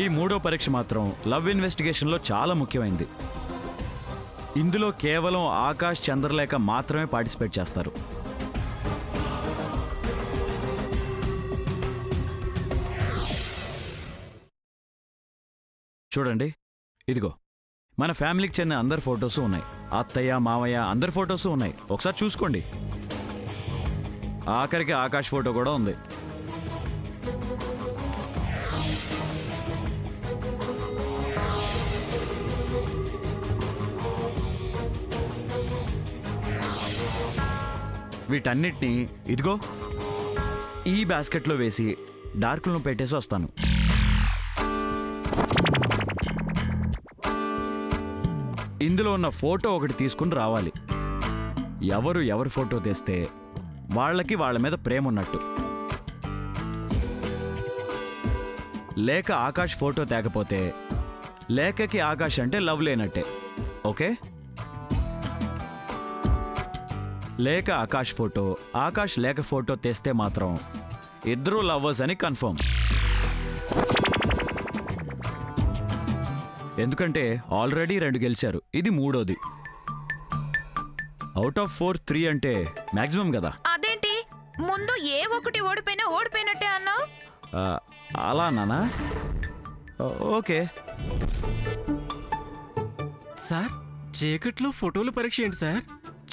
ఈ మూడో పరీక్ష మాత్రం లవ్ ఇన్వెస్టిగేషన్లో చాలా ముఖ్యమైనది. ఇందులో కేవలం ఆకాష్, చంద్రలేఖ మాత్రమే పార్టిసిపేట్ చేస్తారు. చూడండి, ఇదిగో మన ఫ్యామిలీకి చెందిన అందరి ఫొటోస్ ఉన్నాయి. అత్తయ్య, మావయ్య అందరి ఫొటోస్ ఉన్నాయి. ఒకసారి చూసుకోండి. ఆఖరికి ఆకాష్ ఫోటో కూడా ఉంది. వీటన్నిటినీ ఇదిగో ఈ బాస్కెట్లో వేసి డార్క్లో పెట్టేసి వస్తాను. ఇందులో ఉన్న ఫోటో ఒకటి తీసుకుని రావాలి. ఎవరి ఫోటో తెస్తే వాళ్ళకి వాళ్ళ మీద ప్రేమ ఉన్నట్టు. లేక ఆకాష్ ఫోటో తేకపోతే లేఖకి ఆకాష్ అంటే లవ్ లేనట్టే. ఓకే? లేక ఆకాష్ ఫోటో, ఆకాష్ లేఖ ఫోటో తెస్తే మాత్రం ఇద్దరూ లవ్వర్స్ అని కన్ఫర్మ్. ఎందుకంటే ఆల్రెడీ 2 గెలిచారు, ఇది మూడోది. అవుట్ ఆఫ్ 4 3 అంటే మాక్సిమం కదా. అదేంటి ముందు ఏ ఒకటి ఓడిపోయినట్టే అన్నావు? అలా నానా? ఓకే సార్, చీకట్లో ఫోటోలు పరీక్ష ఏంటి సార్?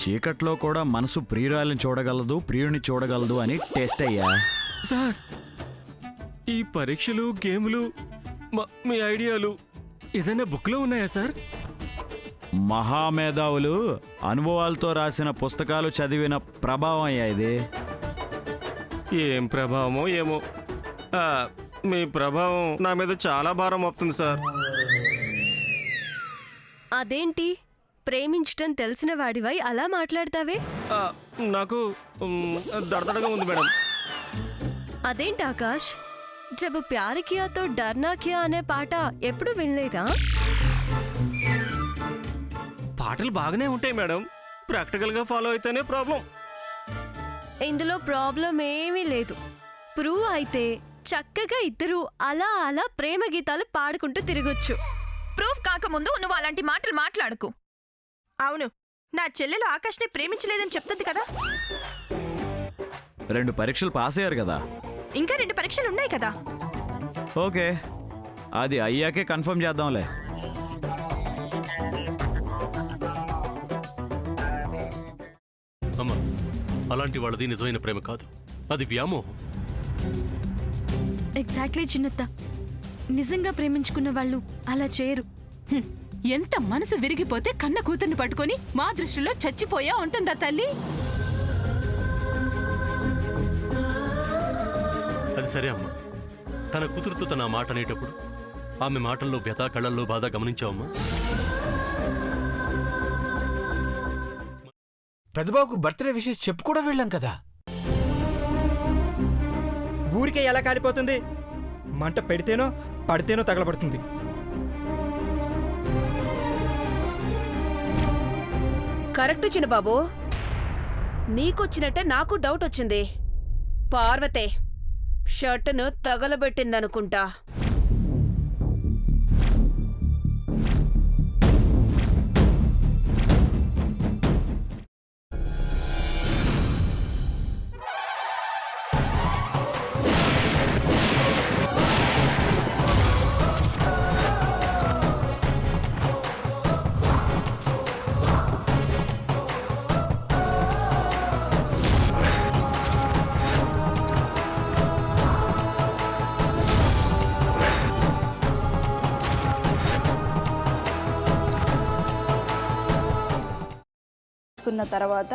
చీకట్లో కూడా మనసు ప్రియురాలిని చూడగలదు, ప్రియుడిని చూడగలదు అని టెస్ట్ అయ్యా. సార్, ఈ పరీక్షలు, గేములు, మీ ఐడియాలు ఏదైనా బుక్లో ఉన్నాయా సార్? మహామేధావులు అనుభవాలతో రాసిన పుస్తకాలు చదివిన ప్రభావం అయ్యా ఇది. ఏం ప్రభావమో ఏమో, మీ ప్రభావం నా మీద చాలా భారం మోపుతుంది సార్. అదేంటి ప్రేమించటం తెలిసిన వాడివై అలా మాట్లాడతావే? నాకు దడదడగా ఉంది మేడం. అదేంటి ఆకాష్, జబ్ ప్యార్ కియాతో డర్నా కియా అనే పాట ఎప్పుడు వినలేదా? పాటలు బాగానే ఉంటాయి మేడం, ప్రాక్టికల్గా ఫాలో అయితేనే ప్రాబ్లం. ఇందులో ప్రాబ్లం ఏమీ లేదు. ప్రూవ్ అయితే చక్కగా ఇద్దరు అలా ప్రేమ గీతాలు పాడుకుంటూ తిరగొచ్చు. ప్రూఫ్ కాకముందు నువ్వు అలాంటి మాటలు మాట్లాడకు. అవును, నా చెల్లెలు ఆకాష్ని ప్రేమించలేదని చెప్తుంది కదా. 2 పరీక్షలు పాస్ అయ్యారు కదా. ఇంకా 2 పరీక్షలు ఉన్నాయి కదా. ఓకే, అది అయ్యాకే కన్ఫర్మ్ చేద్దాంలే. అమ్మా, అలాంటి వాళ్ళది నిజమైన ప్రేమ కాదు, అది వ్యామోహం. ఎగ్జాక్ట్లీ చిన్నత్త, నిజంగా ప్రేమించుకున్న వాళ్ళు అలా చేయరు. ఎంత మనసు విరిగిపోతే కన్న కూతుర్ని పట్టుకొని మా దృష్టిలో చచ్చిపోయా ఉంటుందా తల్లి? అది సరే అమ్మా, తన కూతురుతో తన మాట అనేటప్పుడు ఆమె మాటల్లో వ్యథ, కళ్ళల్లో బాధ గమనించావమ్మా? పెద్దబాబుకు బర్త్డే విషెస్ చెప్పు కూడా వెళ్ళాం కదా. ఊరికే ఎలా కాలిపోతుంది? మంట పెడితేనో పడితేనో తగలబడుతుంది. కరెక్ట్ చిన్నబాబు, నీకొచ్చినట్టే నాకు డౌట్ వచ్చింది. పార్వతే షర్టును తగలబెట్టిందనుకుంటా. కున్న తర్వాత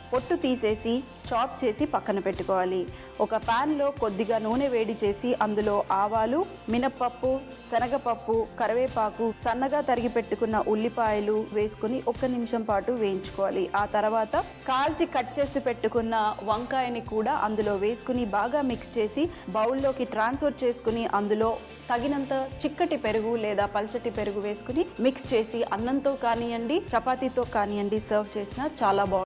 పొట్టు తీసేసి చాప్ చేసి పక్కన పెట్టుకోవాలి. ఒక ప్యాన్లో కొద్దిగా నూనె వేడి చేసి అందులో ఆవాలు, మినప్పప్పు, శనగపప్పు, కరివేపాకు, సన్నగా తరిగి పెట్టుకున్న ఉల్లిపాయలు వేసుకుని 1 నిమిషం పాటు వేయించుకోవాలి. ఆ తర్వాత కాల్చి కట్ చేసి పెట్టుకున్న వంకాయని కూడా అందులో వేసుకుని బాగా మిక్స్ చేసి బౌల్లోకి ట్రాన్స్ఫర్ చేసుకుని అందులో తగినంత చిక్కటి పెరుగు లేదా పల్చటి పెరుగు వేసుకుని మిక్స్ చేసి అన్నంతో కానివ్వండి, చపాతీతో కానివ్వండి సర్వ్ చేసినా చాలా బాగుంటుంది.